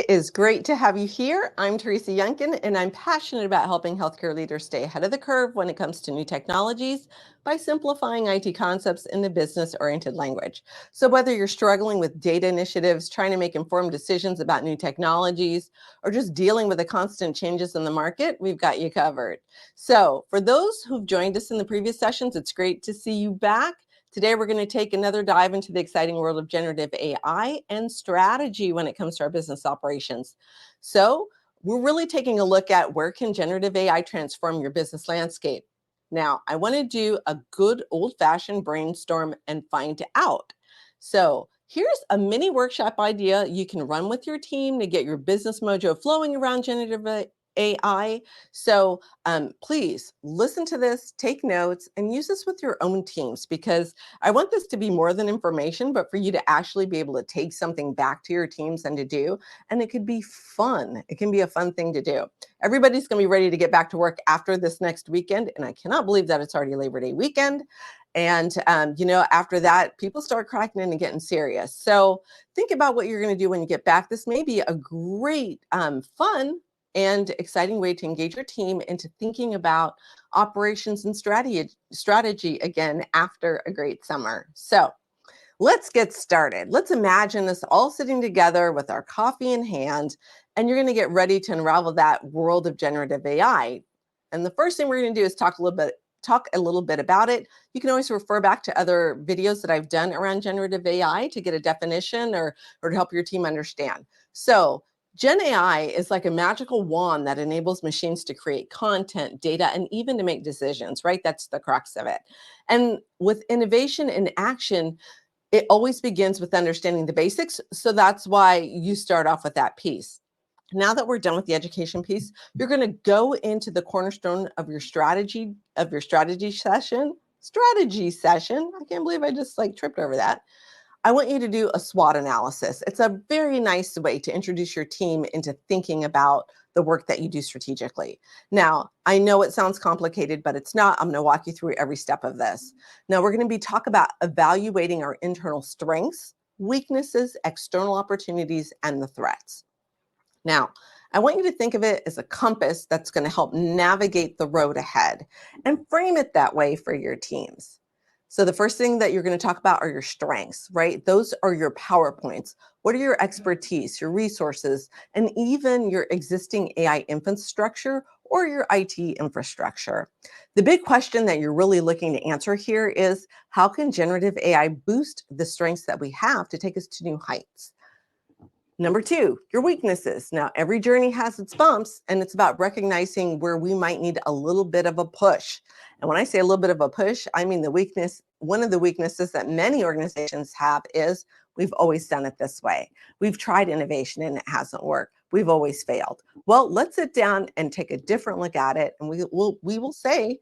It is great to have you here. I'm Teresa Youngkin, and I'm passionate about helping healthcare leaders stay ahead of the curve when it comes to new technologies by simplifying IT concepts in the business-oriented language. So whether you're struggling with data initiatives, trying to make informed decisions about new technologies, or just dealing with the constant changes in the market, we've got you covered. So for those who've joined us in the previous sessions, it's great to see you back. Today, we're going to take another dive into the exciting world of generative AI and strategy when it comes to our business operations. So we're really taking a look at where can generative AI transform your business landscape. Now, I want to do a good old-fashioned brainstorm and find out. So here's a mini workshop idea you can run with your team to get your business mojo flowing around generative AI. So please listen to this, take notes, and use this with your own teams because I want this to be more than information, but for you to actually be able to take something back to your teams and to do. And it could be fun. It can be a fun thing to do. Everybody's going to be ready to get back to work after this next weekend. And I cannot believe that it's already Labor Day weekend. And, after that, people start cracking in and getting serious. So think about what you're going to do when you get back. This may be a great, fun and exciting way to engage your team into thinking about operations and strategy again after a great summer. So let's get started. Let's imagine us all sitting together with our coffee in hand, and you're going to get ready to unravel that world of generative AI. And the first thing we're going to do is talk a little bit about it. You can always refer back to other videos that I've done around generative AI to get a definition or to help your team understand. So Gen AI is like a magical wand that enables machines to create content, data, and even to make decisions, right? That's the crux of it. And with innovation in action, it always begins with understanding the basics. So that's why you start off with that piece. Now that we're done with the education piece, you're going to go into the cornerstone of your strategy session. Strategy session. I can't believe I just tripped over that. I want you to do a SWOT analysis. It's a very nice way to introduce your team into thinking about the work that you do strategically. Now, I know it sounds complicated, but it's not. I'm going to walk you through every step of this. Now, we're going to be talking about evaluating our internal strengths, weaknesses, external opportunities, and the threats. Now, I want you to think of it as a compass that's going to help navigate the road ahead and frame it that way for your teams. So the first thing that you're going to talk about are your strengths, right? Those are your PowerPoints. What are your expertise, your resources, and even your existing AI infrastructure or your IT infrastructure? The big question that you're really looking to answer here is how can generative AI boost the strengths that we have to take us to new heights? Number two, your weaknesses. Now, every journey has its bumps, and it's about recognizing where we might need a little bit of a push. And when I say a little bit of a push, I mean one of the weaknesses that many organizations have is we've always done it this way. We've tried innovation and it hasn't worked. We've always failed. Well, let's sit down and take a different look at it. And we will say,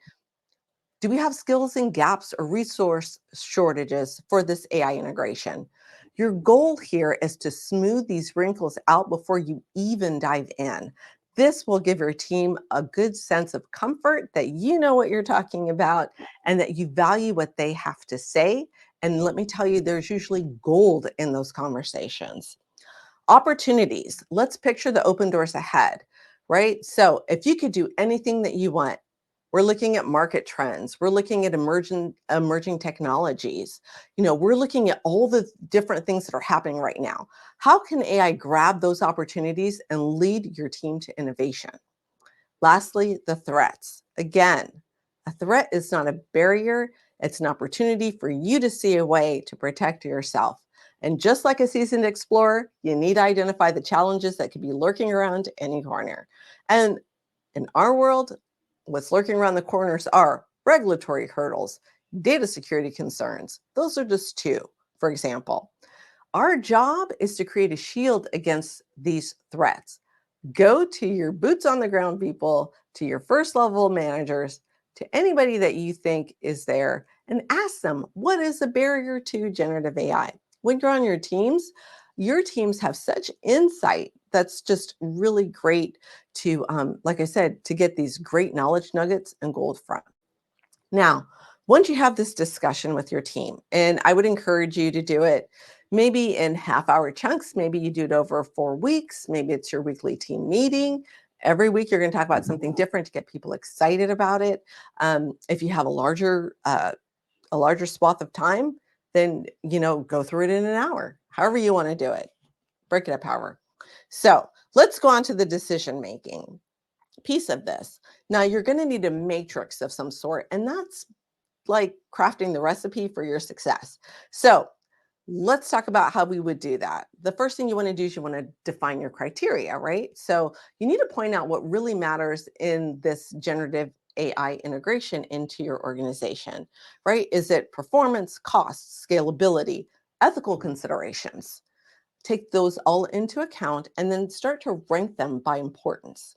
do we have skills and gaps or resource shortages for this AI integration? Your goal here is to smooth these wrinkles out before you even dive in. This will give your team a good sense of comfort that you know what you're talking about and that you value what they have to say. And let me tell you, there's usually gold in those conversations. Opportunities. Let's picture the open doors ahead, right? So if you could do anything that you want, we're looking at market trends. We're looking at emerging technologies. We're looking at all the different things that are happening right now. How can AI grab those opportunities and lead your team to innovation? Lastly, the threats. Again, a threat is not a barrier. It's an opportunity for you to see a way to protect yourself. And just like a seasoned explorer, you need to identify the challenges that could be lurking around any corner. And in our world, what's lurking around the corners are regulatory hurdles, data security concerns. Those are just two, for example. Our job is to create a shield against these threats. Go to your boots on the ground people, to your first level managers, to anybody that you think is there, and ask them, what is a barrier to generative AI? When you're on your teams have such insight that's just really great to, like I said, to get these great knowledge nuggets and gold from. Now, once you have this discussion with your team, and I would encourage you to do it, maybe in half-hour chunks. Maybe you do it over 4 weeks. Maybe it's your weekly team meeting. Every week you're going to talk about something different to get people excited about it. If you have a larger swath of time, then go through it in an hour. However you want to do it. Break it up however. So let's go on to the decision making piece of this. Now you're going to need a matrix of some sort, and that's like crafting the recipe for your success. So let's talk about how we would do that. The first thing you want to do is you want to define your criteria, right? So you need to point out what really matters in this generative AI integration into your organization, right? Is it performance, cost, scalability, ethical considerations? Take those all into account and then start to rank them by importance.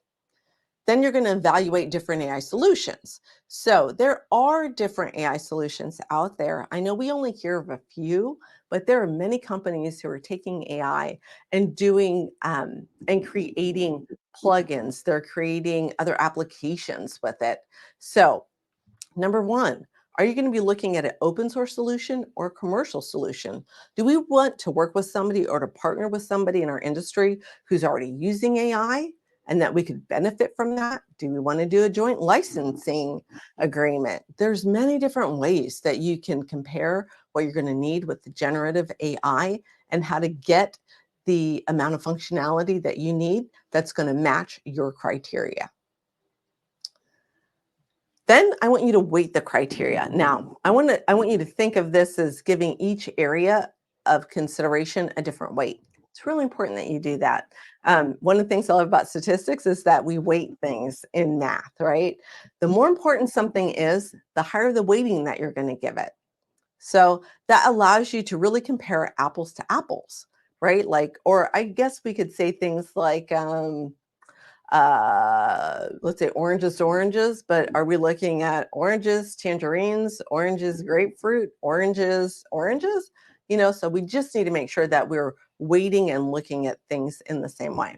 Then you're going to evaluate different AI solutions. So there are different AI solutions out there. I know we only hear of a few, but there are many companies who are taking AI and doing and creating plugins. They're creating other applications with it. So number one, are you going to be looking at an open source solution or a commercial solution? Do we want to work with somebody or to partner with somebody in our industry who's already using AI and that we could benefit from that? Do we want to do a joint licensing agreement? There's many different ways that you can compare what you're going to need with the generative AI and how to get the amount of functionality that you need that's going to match your criteria. Then I want you to weight the criteria. Now, I want you to think of this as giving each area of consideration a different weight. It's really important that you do that. One of the things I love about statistics is that we weight things in math, right? The more important something is, the higher the weighting that you're going to give it. So that allows you to really compare apples to apples, right? Like, or I guess we could say things like, let's say oranges to oranges, but are we looking at oranges, tangerines, oranges, grapefruit, oranges? So we just need to make sure that we're weighting and looking at things in the same way.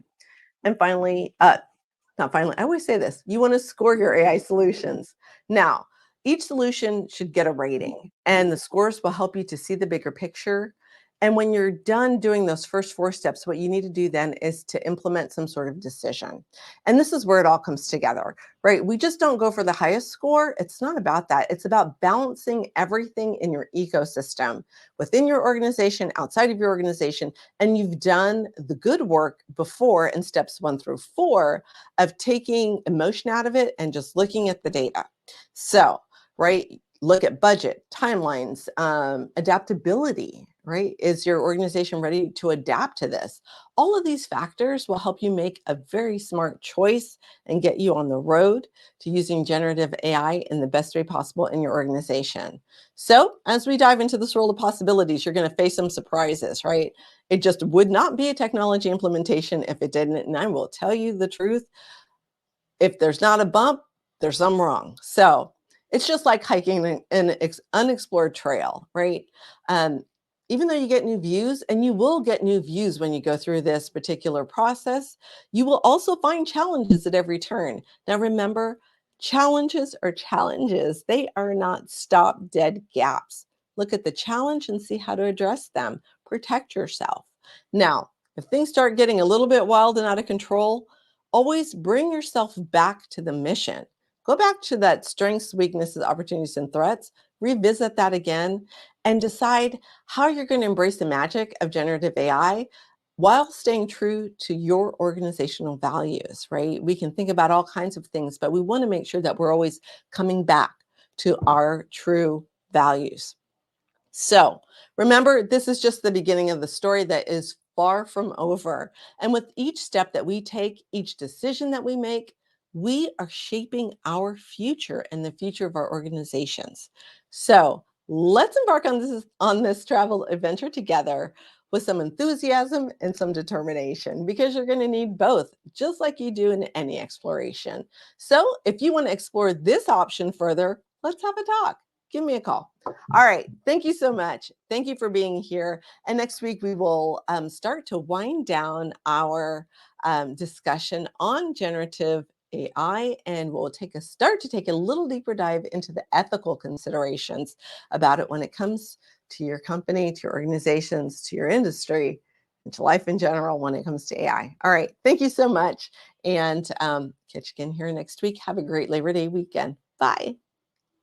And finally, not finally, I always say this, you want to score your AI solutions. Now, each solution should get a rating, and the scores will help you to see the bigger picture. And when you're done doing those first 4 steps, what you need to do then is to implement some sort of decision. And this is where it all comes together, right? We just don't go for the highest score. It's not about that. It's about balancing everything in your ecosystem within your organization, outside of your organization. And you've done the good work before in steps 1 through 4 of taking emotion out of it and just looking at the data. So, right, look at budget, timelines, adaptability, right? Is your organization ready to adapt to this? All of these factors will help you make a very smart choice and get you on the road to using generative AI in the best way possible in your organization. So, as we dive into this world of possibilities, you're going to face some surprises, right? It just would not be a technology implementation if it didn't. And I will tell you the truth, if there's not a bump, there's something wrong. So it's just like hiking an unexplored trail, right? Um, Even though you get new views, and you will get new views when you go through this particular process, you will also find challenges at every turn. Now, remember, challenges are challenges. They are not stop dead gaps. Look at the challenge and see how to address them. Protect yourself. Now, if things start getting a little bit wild and out of control, always bring yourself back to the mission. Go back to that strengths, weaknesses, opportunities, and threats. Revisit that again and decide how you're going to embrace the magic of generative AI while staying true to your organizational values, right? We can think about all kinds of things, but we want to make sure that we're always coming back to our true values. So remember, this is just the beginning of the story that is far from over. And with each step that we take, each decision that we make, we are shaping our future and the future of our organizations. So let's embark on this travel adventure together with some enthusiasm and some determination, because you're going to need both, just like you do in any exploration. So if you want to explore this option further, let's have a talk. Give me a call. All right. Thank you so much. Thank you for being here. And next week, we will start to wind down our discussion on generative AI, and we'll start to take a little deeper dive into the ethical considerations about it when it comes to your company, to your organizations, to your industry, and to life in general when it comes to AI. All right. Thank you so much. And catch you again here next week. Have a great Labor Day weekend. Bye.